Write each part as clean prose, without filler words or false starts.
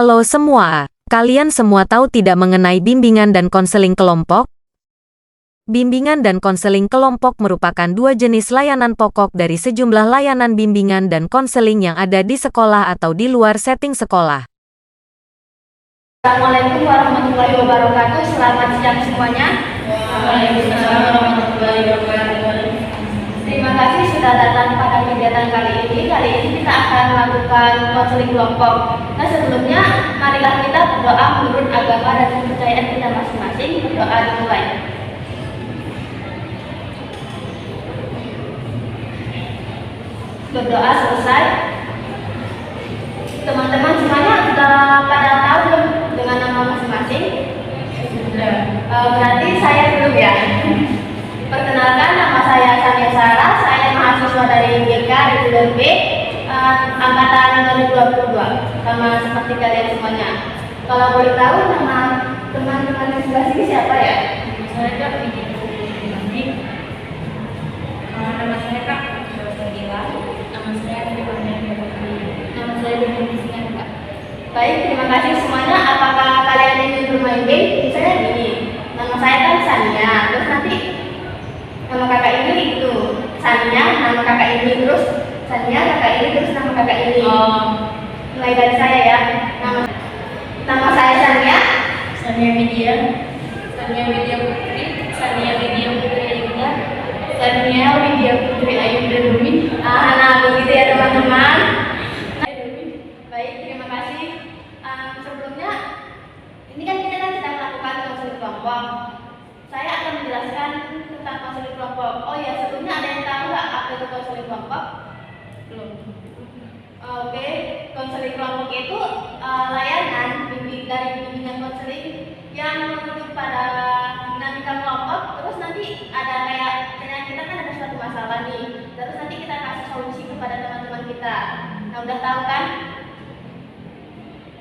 Halo semua, kalian semua tahu tidak mengenai bimbingan dan konseling kelompok? Bimbingan dan konseling kelompok merupakan dua jenis layanan pokok dari sejumlah layanan bimbingan dan konseling yang ada di sekolah atau di luar setting sekolah. Assalamualaikum warahmatullahi wabarakatuh. Selamat siang semuanya. Waalaikumsalam warahmatullahi wabarakatuh. Terima kasih sudah datang pada kegiatan kali ini. Kali ini kita akan melakukan konseling kelompok. Nah, sebelumnya marilah kita berdoa menurut agama dan kepercayaan kita masing-masing. Berdoa dimulai. Berdoa selesai. Teman-teman semuanya sudah pada tahu belum dengan nama masing-masing? Berarti saya dulu ya. Perkenalkan, nama saya Sania Sarah. Saya mahasiswa dari GK IPB angkatan 2022. Sama seperti kalian semuanya. Kalau boleh tahu nama teman-teman yang sebelah sini siapa ya? Saya Kak Vicky. Nama saya Kak Rosagila. Nama saya Nama saya Deni Kak. Baik, terima kasih semuanya. Apakah kalian ingin bermain game? Misalnya gini, nama saya kan Sania, terus nanti nama kakak ini itu Sania, nama kakak ini terus Sania, kakak ini terus nama kakak ini. Mulai dari saya ya. Nama saya Sania. Sania Widya. Sania Widya Putri. Sania Widya Putri Ayunda. Sania Widya Putri Ayunda Dumi. Nah, begitu ya teman-teman. Baik, terima kasih. Sebelumnya, ini kan kita sedang melakukan konseling kelompok. Saya akan menjelaskan tentang konseling kelompok. Oh ya, sebelumnya ada yang tahu nggak apa itu konseling kelompok? Belum. Oke, konseling kelompok itu layanan dari bimbingan konseling yang merujuk pada dinamika kelompok. Terus nanti ada kayak kita kan ada suatu masalah nih. Terus nanti kita kasih solusi kepada teman-teman kita. Nah, udah tahu kan?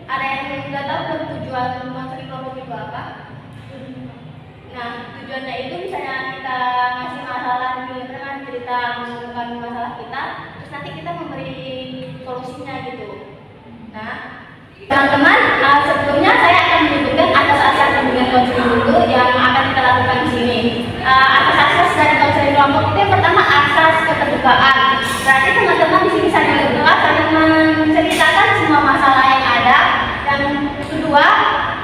Ada yang udah tahu belum tujuan konseling kelompok itu apa? Nah, tujuannya itu misalnya kita ngasih masalah nih, dengan cerita menunjukkan masalah kita, terus nanti kita memberi solusinya gitu. Nah, teman-teman, sebelumnya saya akan menyebutkan asas-asas bimbingan konseling dulu yang akan kita lakukan di sini. Asas-asas dari konseling kelompok itu yang pertama asas keterbukaan. Berarti teman-teman di sini saling terbuka, saling menceritakan semua masalah yang ada. Yang kedua,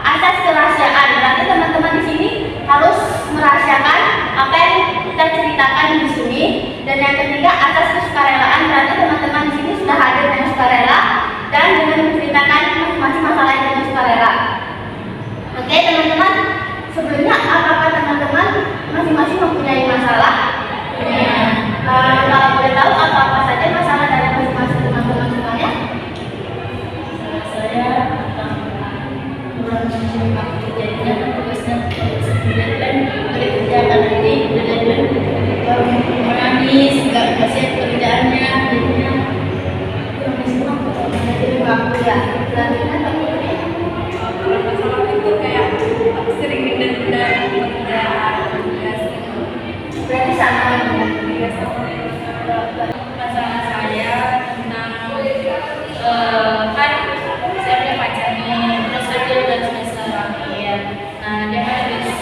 asas kerahasiaan. Berarti teman-teman di sini harus merahasiakan apa yang kita ceritakan di sini. Dan yang ketiga, asas kesukarelaan. Berarti teman-teman di sini sudah hadir dengan sukarela dan dengan menceritakan masing-masing masalah yang dengan sukarela. Oke teman-teman, sebelumnya apakah teman-teman masing-masing mempunyai masalah? Kalau boleh tahu apa-apa saja masalah dari masing-masing teman-teman semuanya? Saya kurang menyimak kejadian tugasnya dan kerjaan nanti dan menangis nggak kasih kerjaannya jadinya kurang senang Aku ya, berarti kan kalau masalah itu kayak aku sering nunda-nunda pekerjaan berarti sama ya sama masalah saya tentang kan saya punya pacar nih, terus dia udah semester akhir. Nah dia kan habis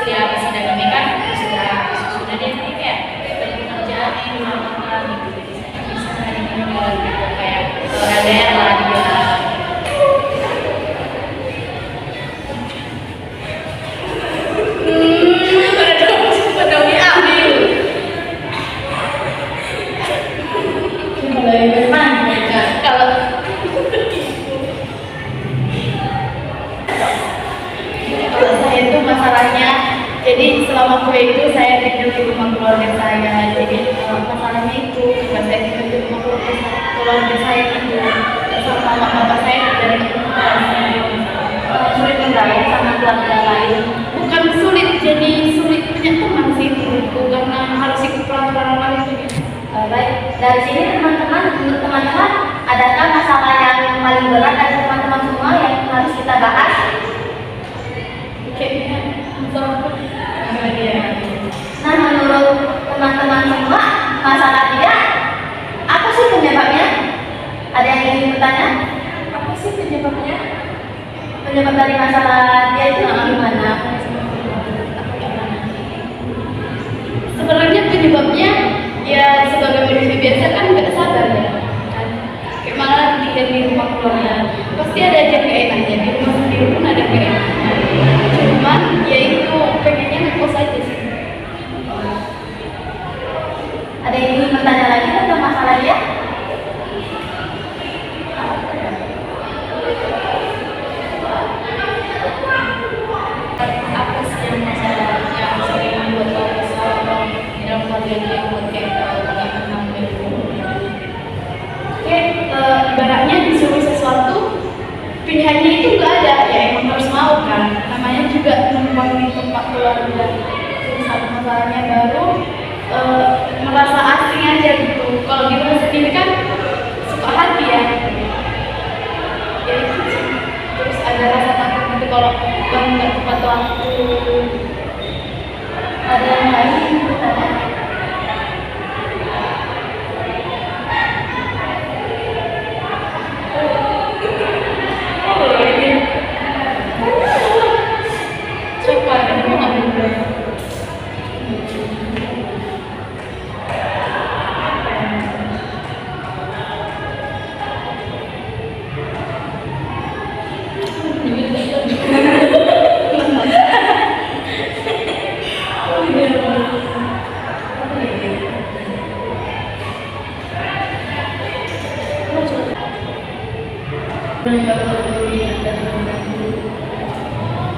kuliah wisuda ini kan sudah dia nanti kayak balik kerjaan nih di rumah gitu, jadi saya nggak bisa hari ini gitu kayak LDR lah dia. Kalau saya itu masalahnya, jadi selama kuliah itu saya tidur di rumah keluarga saya. Jadi masalahnya itu pas saya tidur di rumah keluarga saya itu sama mama papa saya dari sulit bergaul sama keluarga lain. bukan sulit, jadi sulit punya teman sih menurutku karena harus ikut peraturan lain gitu. Baik, dari sini teman-teman, menurut teman-teman, adakah masalah yang paling berat dari teman-teman semua yang harus kita bahas? Kayaknya Nah, menurut teman-teman semua, masalah dia apa sih penyebabnya? Ada yang ingin bertanya? apa sih penyebabnya? penyebab dari masalah dia itu gimana? Sebenarnya penyebabnya ya sebagai manusia biasa kan nggak sabar ya kan, kayak malah ketika di rumah keluarga pasti ada aja keenaknya, di rumah sendiri pun ada keenaknya, cuman ya itu pengennya ngekos aja sih. Ada yang ingin bertanya lagi tentang masalah dia? Apa sih yang masalah yang sering membuat kau kesal di dalam keluarga dia buat kayak kau nggak pernah ibaratnya disuruh sesuatu pilihannya itu nggak ada, ya emang harus mau kan, namanya juga numpang di tempat keluarga. Terus satu masalahnya baru merasa asing aja gitu, kalau di rumah sendiri kan suka hati ya itu sih. Terus ada rasa takut gitu kalau bang nggak tepat waktu. Ada yang lain yang ingin bertanya? Coba ada banyak juga.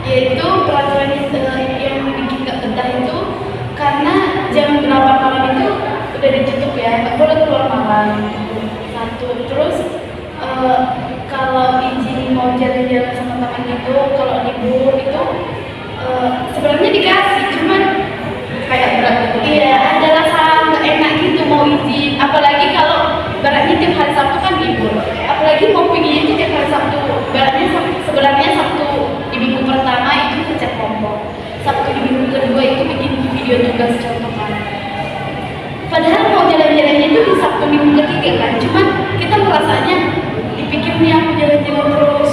Yaitu peraturan yang bikin gak betah itu karena jam 8 malam itu udah ditutup ya, nggak boleh keluar malam. Satu, terus kalau izin mau jalan-jalan sama teman itu kalau libur itu sebenarnya dikasih, cuman kayak berat gitu. Iya, ada rasa nggak enak gitu mau izin, apalagi kalau baratnya tiap hari Sabtu kan libur, apalagi mau pergi itu tiap hari Sabtu. Baratnya sebenarnya Sabtu di minggu pertama itu ngecek kelompok, Sabtu di minggu kedua itu bikin video tugas contohan. Padahal mau jalan-jalannya itu di Sabtu minggu ketiga kan, cuman kita merasanya dipikirnya aku jalan-jalan terus.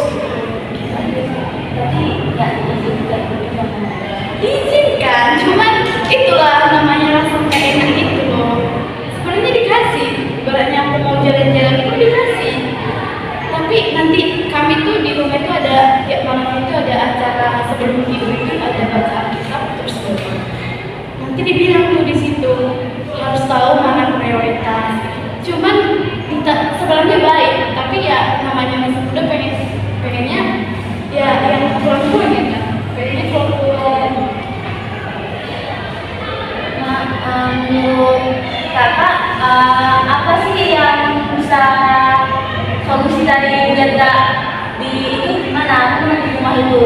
Tapi nggak diizinkan gimana? Diizinkan, cuman itulah namanya rasa nggak enak gitu loh. Sebenarnya dikasih, ibaratnya aku mau jalan-jalan pun dikasih. Tapi nanti kami tuh di rumah itu ada tiap malam itu ada acara sebelum tidur itu ada baca Alkitab terus doa. Nanti dibilang tuh di situ harus tahu mana prioritas. Cuman sebenarnya baik, tapi ya namanya masih muda pengennya ya yang kurang-kurang ya kan, pengennya kurang-kurang. Nah, menurut kakak apa sih yang bisa solusi dari biar gak di itu gimana di rumah itu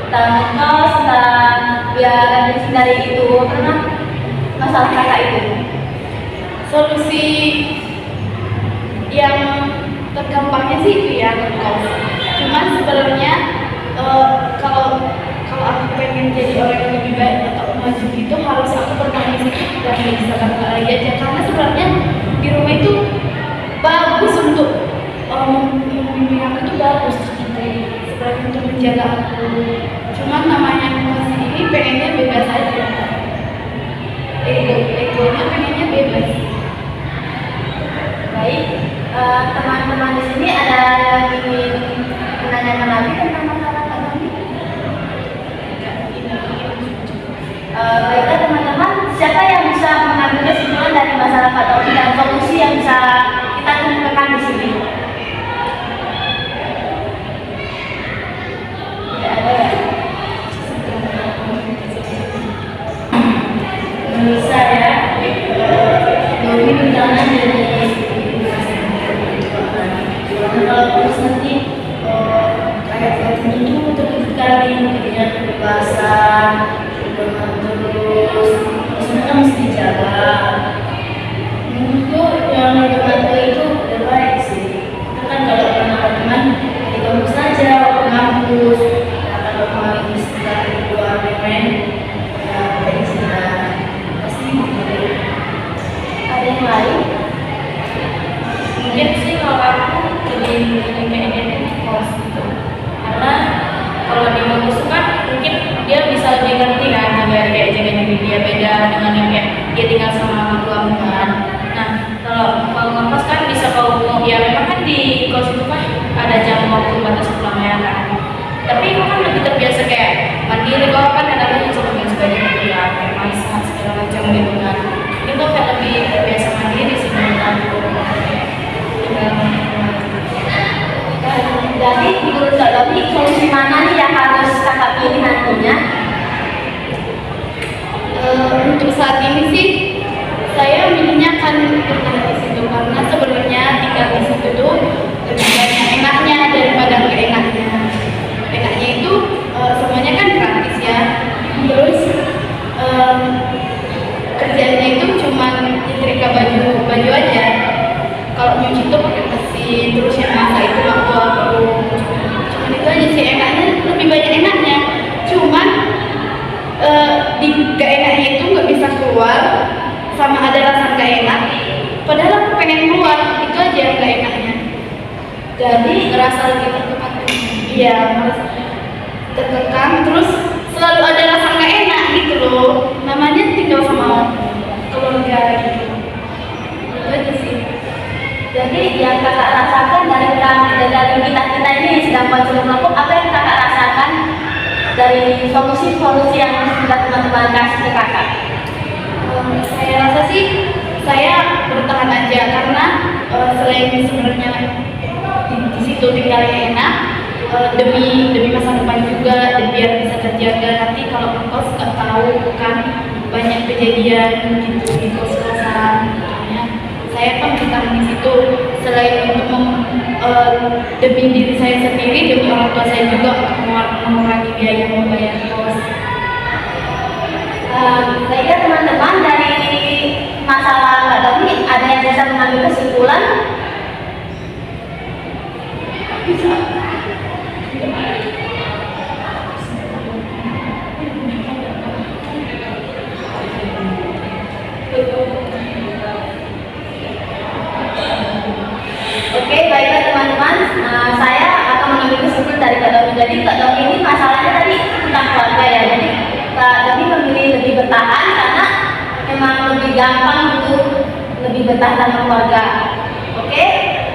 tentang kos tentang biar dari itu karena masalah kakak itu? Solusi yang tergampangnya sih itu ya ngekos. Cuman sebenarnya kalau aku pengen jadi orang yang lebih baik atau maju gitu harus aku berkomunikasi dan bisa kakak lagi aja, karena sebenarnya di rumah itu bagus untuk membimbing aku itu bagus gitu, sebenarnya untuk menjaga aku. Cuman namanya masih ini pengennya bebas aja, egonya pengennya bebas. Baik, teman-teman di sini ada yang ingin menanyakan lagi tentang masalah Kak Nomi? Baiklah teman-teman, siapa yang bisa mengambil kesimpulan dari masalah Kak Nomi dan solusi yang bisa kita temukan di sini? Tidak ada ya? Menurut saya, Nomi misalnya jadi kalau terus nanti kayak itu terus sekali jadinya kebebasan terus kan mesti dijaga. Menurutku yang berkata itu udah baik sih. Itu kan kalau pernah teman di kampus saja waktu ngampus, kalau kemarin istilah keluar main ya kayak istilah pasti ada yang lain. Mungkin sih kalau aku lebih kayak ini kos gitu, karena kalau dia mau musuh kan mungkin dia bisa lebih ngerti kan jaga diri dia beda dengan yang kayak dia tinggal sama orang tua kan. Nah kalau ngekos kan bisa kalau mau ya memang kan di kos itu kan ada jam waktu batas pulangnya kan, tapi kok kan lebih terbiasa kayak mandiri, kok kan ada yang sebagainya gitu ya, kayak masak segala macam gitu kan, itu kayak lebih terbiasa mandiri sih menurut aku. Jadi menurut Kak Domi, solusi mana nih yang harus kakak pilih nantinya? Untuk saat ini sih saya milihnya akan bertahan di situ karena sebenarnya tinggal di situ tuh lebih banyak enaknya daripada nggak enaknya. Enaknya itu semuanya kan gratis ya, terus kerjanya itu cuma nyetrika baju aja. Kalau nyuci itu pakai mesin, terus yang masak itu waktu aku cuma itu aja sih enaknya, lebih banyak enaknya. Cuman di gak enaknya itu nggak bisa keluar, sama ada rasa gak enak. Padahal aku pengen keluar, itu aja yang gak enaknya. Jadi ngerasa lebih terkekang. Iya, merasa terkekang. Terus selalu ada rasa gak enak gitu loh. Namanya tinggal sama keluarga gitu. Itu aja sih. Jadi yang kakak rasakan dari kita ini sedang konseling kelompok, apa yang kakak rasakan dari solusi-solusi yang sudah teman-teman kasih ke kakak? Saya rasa sih saya bertahan aja karena selain sebenarnya di situ tinggalnya enak, demi masa depan juga dan biar bisa terjaga. Nanti kalau ngekos nggak tahu kan banyak kejadian gitu di kos-kosan. Makanya saya kan bertahan di situ selain untuk demi diri saya sendiri, demi orang tua saya juga untuk mengurangi biaya membayar kos. Baiklah teman-teman, dari masalah Kak Domi ada yang bisa mengambil kesimpulan? Bisa. Oke, baiklah teman-teman, saya akan mengambil kesimpulan dari Kak Domi. Jadi Kak Domi ini masalahnya tadi tentang keluarga ya. Jadi Kak Domi memilih lebih bertahan karena memang lebih gampang untuk lebih bertahan dalam keluarga. Oke,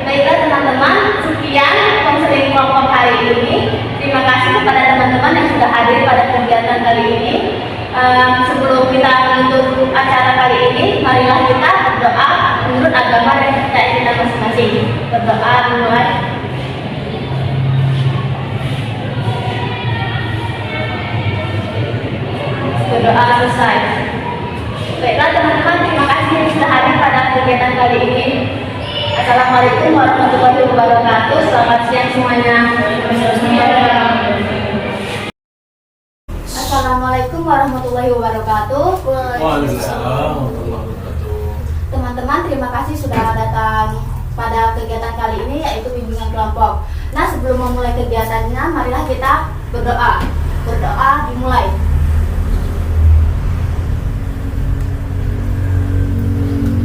baiklah teman-teman, sekian konseling kelompok hari ini. Terima kasih kepada teman-teman yang sudah hadir pada kegiatan kali ini. Sebelum kita menutup acara kali ini, marilah kita berdoa menurut agama dan kepercayaan kita masing-masing. Berdoa dimulai. Berdoa selesai. Baiklah teman-teman, terima kasih yang sudah hadir pada kegiatan kali ini. Assalamualaikum warahmatullahi wabarakatuh. Selamat siang semuanya. Assalamualaikum warahmatullahi wabarakatuh. Waalaikumsalam warahmatullahi wabarakatuh. Teman-teman, terima kasih sudah datang pada kegiatan kali ini, yaitu bimbingan kelompok. Nah, sebelum memulai kegiatannya, marilah kita berdoa. Berdoa dimulai.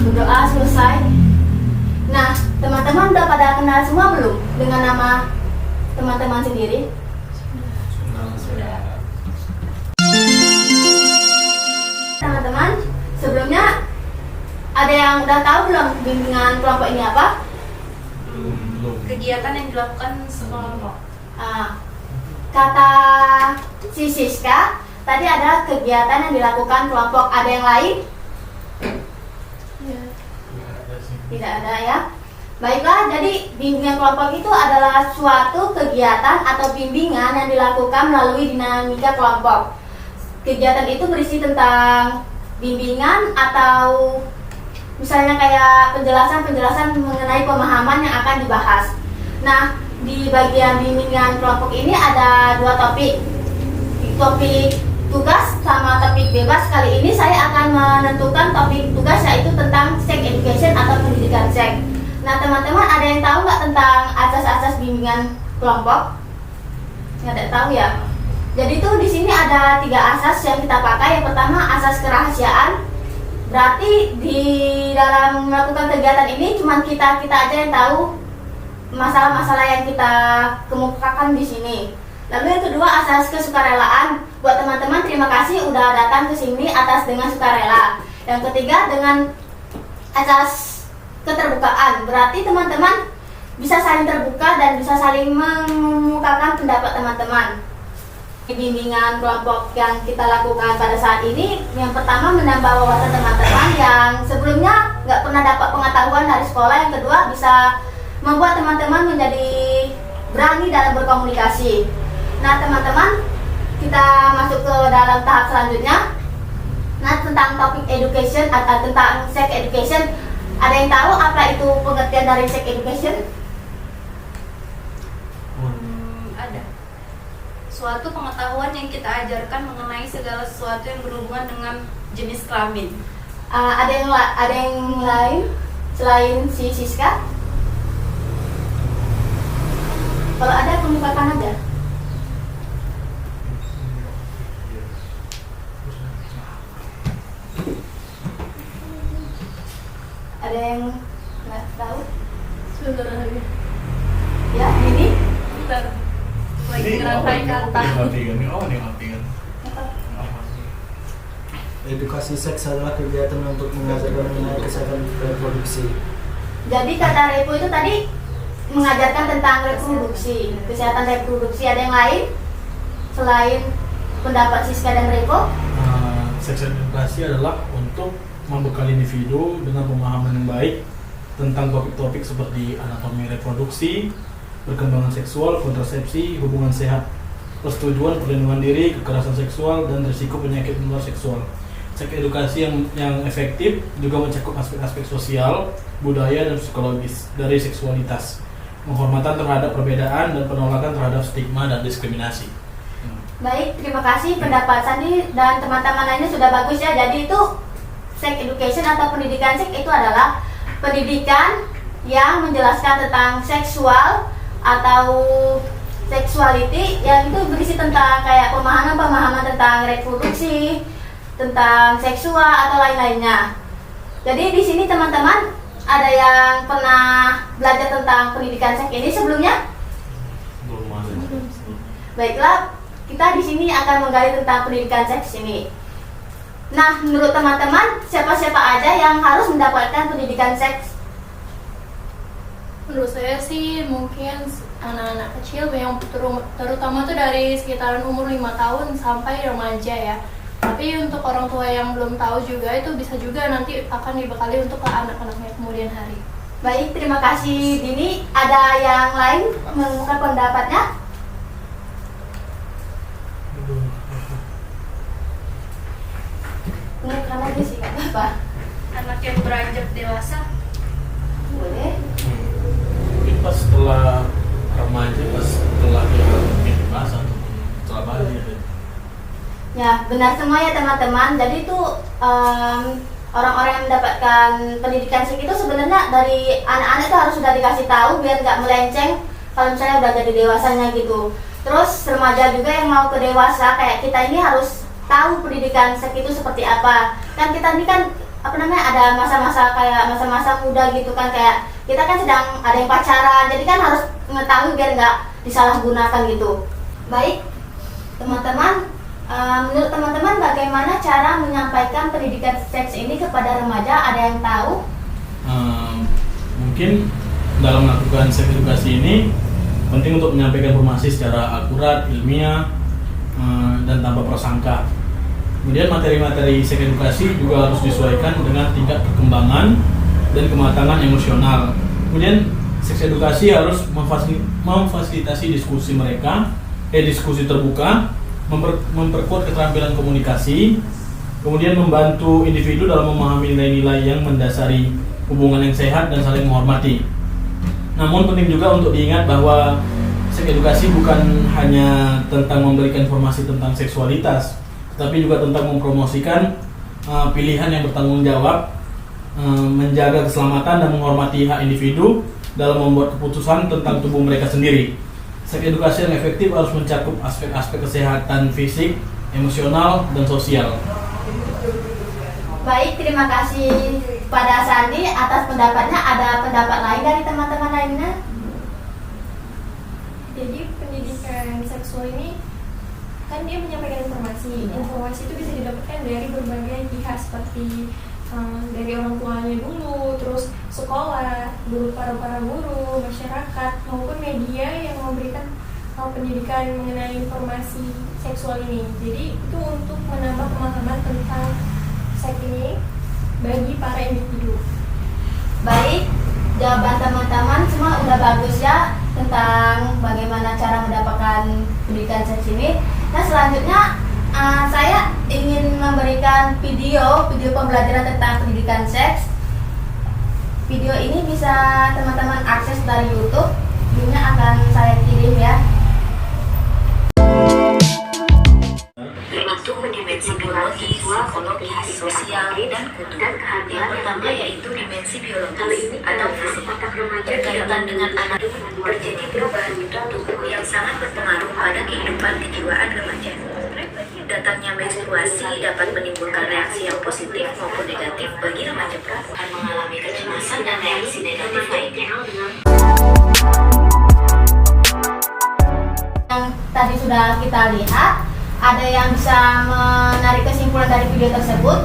Berdoa selesai. Nah, teman-teman udah pada kenal semua belum dengan nama teman-teman sendiri? Sudah. Teman-teman, sebelumnya ada yang udah tahu belum bimbingan kelompok ini apa? Belum. Kegiatan yang dilakukan sekelompok. Kata si Siska, tadi ada kegiatan yang dilakukan kelompok. Ada yang lain? Tidak ada ya. Baiklah, jadi bimbingan kelompok itu adalah suatu kegiatan atau bimbingan yang dilakukan melalui dinamika kelompok. Kegiatan itu berisi tentang bimbingan atau misalnya kayak penjelasan mengenai pemahaman yang akan dibahas. Nah, di bagian bimbingan kelompok ini ada dua topik. Topik tugas sama topik bebas. Kali ini saya akan menentukan topik tugas, yaitu tentang sex education atau pendidikan seks. Nah, teman-teman ada yang tahu nggak tentang asas-asas bimbingan kelompok? Nggak ada tahu ya? Jadi tuh di sini ada 3 asas yang kita pakai. Yang pertama, asas kerahasiaan. Berarti di dalam melakukan kegiatan ini cuma kita aja yang tahu masalah-masalah yang kita kemukakan di sini. Lalu yang kedua, asas kesukarelaan. Buat teman-teman, terima kasih udah datang ke sini atas dengan sukarela. Yang ketiga, dengan asas keterbukaan. Berarti teman-teman bisa saling terbuka dan bisa saling mengemukakan pendapat teman-teman. Bimbingan kelompok yang kita lakukan pada saat ini, yang pertama menambah wawasan teman-teman yang sebelumnya nggak pernah dapat pengetahuan dari sekolah. Yang kedua, bisa membuat teman-teman menjadi berani dalam berkomunikasi. Nah teman-teman, kita masuk ke dalam tahap selanjutnya. Nah, tentang topik education atau tentang sex education, ada yang tahu apa itu pengertian dari sex education? Ada. Suatu pengetahuan yang kita ajarkan mengenai segala sesuatu yang berhubungan dengan jenis kelamin. Ada yang lain selain si Siska? Kalau ada, kemukakan aja. Ada yang nggak tahu? Sebentar lagi. Ya, ini? Bentar. Lagi Ini ngerasain apa? kata. Ini arti kan? Edukasi seks adalah kegiatan untuk mengajarkan mengenai kesehatan reproduksi. Jadi kata Repo itu tadi mengajarkan tentang reproduksi, kesehatan reproduksi. Ada yang lain selain pendapat Siska dan Repo? Seks edukasi adalah untuk membekali individu dengan pemahaman yang baik tentang topik-topik seperti anatomi reproduksi, perkembangan seksual, kontrasepsi, hubungan sehat, persetujuan, perlindungan diri, kekerasan seksual, dan risiko penyakit menular seksual. Seks edukasi yang efektif juga mencakup aspek-aspek sosial, budaya, dan psikologis dari seksualitas, penghormatan terhadap perbedaan, dan penolakan terhadap stigma dan diskriminasi. Baik, terima kasih pendapat Sandi dan teman-teman lainnya sudah bagus ya. Jadi itu sex education atau pendidikan seks itu adalah pendidikan yang menjelaskan tentang seksual atau sexuality, yang itu berisi tentang kayak pemahaman tentang reproduksi, tentang seksual atau lain-lainnya. Jadi di sini teman-teman ada yang pernah belajar tentang pendidikan seks ini sebelumnya? Belum ada. Baiklah, kita di sini akan menggali tentang pendidikan seks ini. Nah, menurut teman-teman, siapa-siapa aja yang harus mendapatkan pendidikan seks? Menurut saya sih mungkin anak-anak kecil yang terutama tuh dari sekitaran umur 5 tahun sampai remaja ya. Tapi untuk orang tua yang belum tahu juga itu bisa juga nanti akan dibekali untuk ke anak-anaknya kemudian hari. Baik, terima kasih Dini. Ada yang lain mengungkapkan pendapatnya? Mengungkapkan aja sih, nggak apa-apa. Anak yang beranjak dewasa. Boleh. Mungkin pas setelah remaja, pas setelah dia mungkin dewasa atau setelah balik. Ya, benar semua ya teman-teman. Jadi itu orang-orang yang mendapatkan pendidikan seks itu sebenarnya dari anak-anak itu harus sudah dikasih tahu biar nggak melenceng kalau misalnya udah jadi dewasanya gitu. Terus remaja juga yang mau ke dewasa kayak kita ini harus tahu pendidikan seks itu seperti apa. Kan kita ini kan ada masa-masa kayak masa-masa muda gitu kan, kayak kita kan sedang ada yang pacaran, jadi kan harus mengetahui biar nggak disalahgunakan gitu. Baik, teman-teman. Menurut teman-teman bagaimana cara menyampaikan pendidikan seks ini kepada remaja? Ada yang tahu? Mungkin dalam melakukan seks edukasi ini penting untuk menyampaikan informasi secara akurat, ilmiah, dan tanpa prasangka. Kemudian materi-materi seks edukasi juga harus disesuaikan dengan tingkat perkembangan dan kematangan emosional. Kemudian seks edukasi harus memfasilitasi diskusi mereka, diskusi terbuka, memperkuat keterampilan komunikasi, kemudian membantu individu dalam memahami nilai-nilai yang mendasari hubungan yang sehat dan saling menghormati. Namun penting juga untuk diingat bahwa seks edukasi bukan hanya tentang memberikan informasi tentang seksualitas, tetapi juga tentang mempromosikan pilihan yang bertanggung jawab, menjaga keselamatan dan menghormati hak individu dalam membuat keputusan tentang tubuh mereka sendiri. Seks edukasi yang efektif harus mencakup aspek-aspek kesehatan fisik, emosional, dan sosial. Baik, terima kasih pada Sandi atas pendapatnya. Ada pendapat lain dari teman-teman lainnya? Jadi pendidikan seksual ini kan dia menyampaikan informasi. Informasi itu bisa didapatkan dari berbagai pihak seperti dari orang tuanya dulu, terus sekolah, para guru, masyarakat maupun media yang memberikan pendidikan mengenai informasi seksual ini. Jadi itu untuk menambah pemahaman tentang seks ini bagi para individu. Baik, jawaban teman-teman semua udah bagus ya tentang bagaimana cara mendapatkan pendidikan seks ini. Nah selanjutnya saya ingin memberikan video pembelajaran tentang pendidikan seks. Video ini bisa teman-teman akses dari YouTube. Linknya akan saya kirim ya. Untuk dimensi biologis, psikologi, sosial, dan kutu. Yang pertama yaitu dimensi biologis atau fisik. Berkaitan dengan anak, terjadi perubahan tubuh yang sangat berpengaruh pada kehidupan kejiwaan remaja. Datangnya menstruasi dapat menimbulkan reaksi yang positif maupun negatif bagi remaja perempuan mengalami kecemasan dan reaksi negatif lainnya. Yang tadi sudah kita lihat, ada yang bisa menarik kesimpulan dari video tersebut?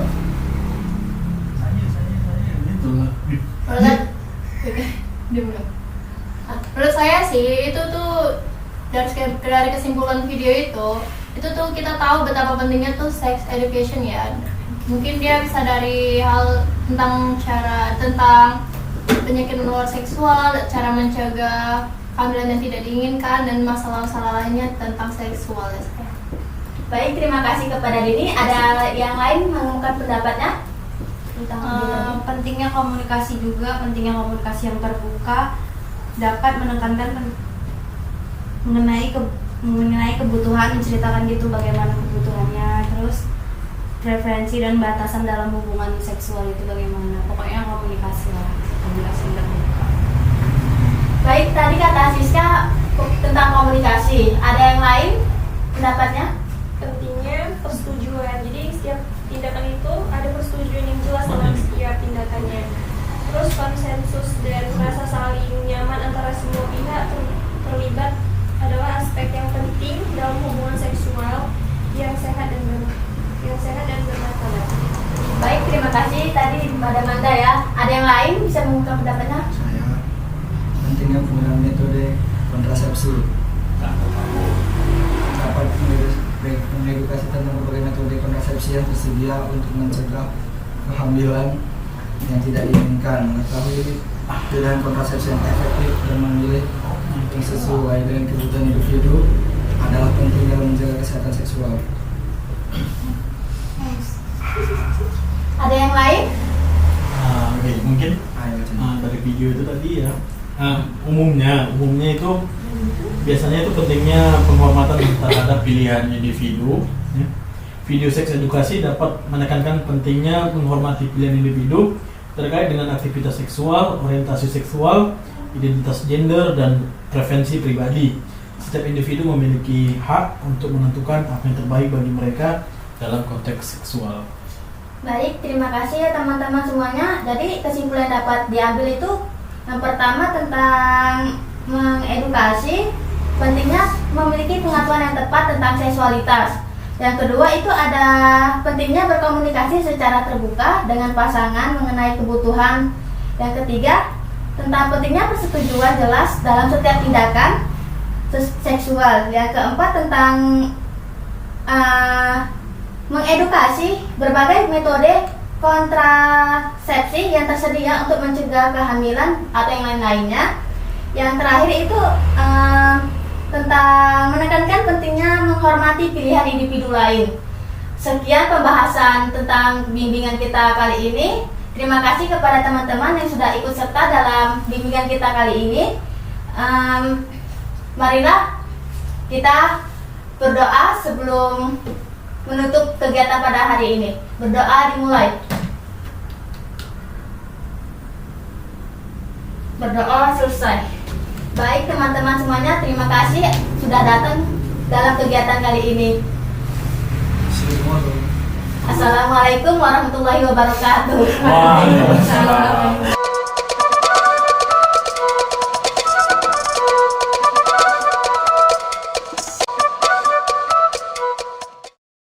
Menurut saya sih itu tuh dari kesimpulan video itu tuh kita tahu betapa pentingnya tuh sex education ya. Mungkin dia bisa dari hal tentang penyakit menular seksual, cara mencegah kehamilan yang tidak diinginkan, dan masalah-masalah lainnya tentang seksual ya. Baik, terima kasih kepada Dini. Ada yang lain mengungkapkan pendapatnya? Pentingnya komunikasi juga, pentingnya komunikasi yang terbuka dapat menekankan mengenai kebutuhan, menceritakan gitu bagaimana kebutuhannya, terus preferensi dan batasan dalam hubungan seksual itu bagaimana. Pokoknya komunikasi lah, komunikasi yang terbuka. Baik, tadi kata Siska tentang komunikasi. Ada yang lain pendapatnya? Pentingnya persetujuan. Jadi setiap tindakan itu ada persetujuan yang jelas dalam setiap tindakannya. Terus konsensus dan rasa saling nyaman antara semua pihak terlibat adalah aspek yang penting dalam hubungan seksual yang sehat dan bermartabat. Baik, terima kasih tadi pada Manda ya. Ada yang lain bisa mengungkap pendapatnya? Saya pentingnya penggunaan metode kontrasepsi. Dapat mengedukasi tentang berbagai metode kontrasepsi yang tersedia untuk mencegah kehamilan yang tidak diinginkan, mengetahui pilihan kontrasepsi yang efektif dan memilih yang sesuai dengan kebutuhan individu adalah penting dalam menjaga kesehatan seksual. Ada yang lain? Oke, mungkin dari video itu tadi ya. Umumnya itu biasanya itu pentingnya penghormatan terhadap pilihan individu. Ya. Video seks edukasi dapat menekankan pentingnya menghormati pilihan individu terkait dengan aktivitas seksual, orientasi seksual, identitas gender, dan preferensi pribadi. Setiap individu memiliki hak untuk menentukan apa yang terbaik bagi mereka dalam konteks seksual. Baik, terima kasih ya teman-teman semuanya. Jadi kesimpulan dapat diambil itu yang pertama tentang mengedukasi, pentingnya memiliki pengetahuan yang tepat tentang seksualitas. Yang kedua itu ada pentingnya berkomunikasi secara terbuka dengan pasangan mengenai kebutuhan. Yang ketiga tentang pentingnya persetujuan jelas dalam setiap tindakan seksual. Yang keempat tentang mengedukasi berbagai metode kontrasepsi yang tersedia untuk mencegah kehamilan atau yang lain-lainnya. Yang terakhir itu tentang menekankan pentingnya menghormati pilihan individu lain. Sekian pembahasan tentang bimbingan kita kali ini. Terima kasih kepada teman-teman yang sudah ikut serta dalam bimbingan kita kali ini. Marilah kita berdoa sebelum menutup kegiatan pada hari ini. Berdoa dimulai. Berdoa selesai. Baik teman-teman semuanya, terima kasih sudah datang dalam kegiatan kali ini. Assalamualaikum warahmatullahi wabarakatuh. Waalaikumsalam.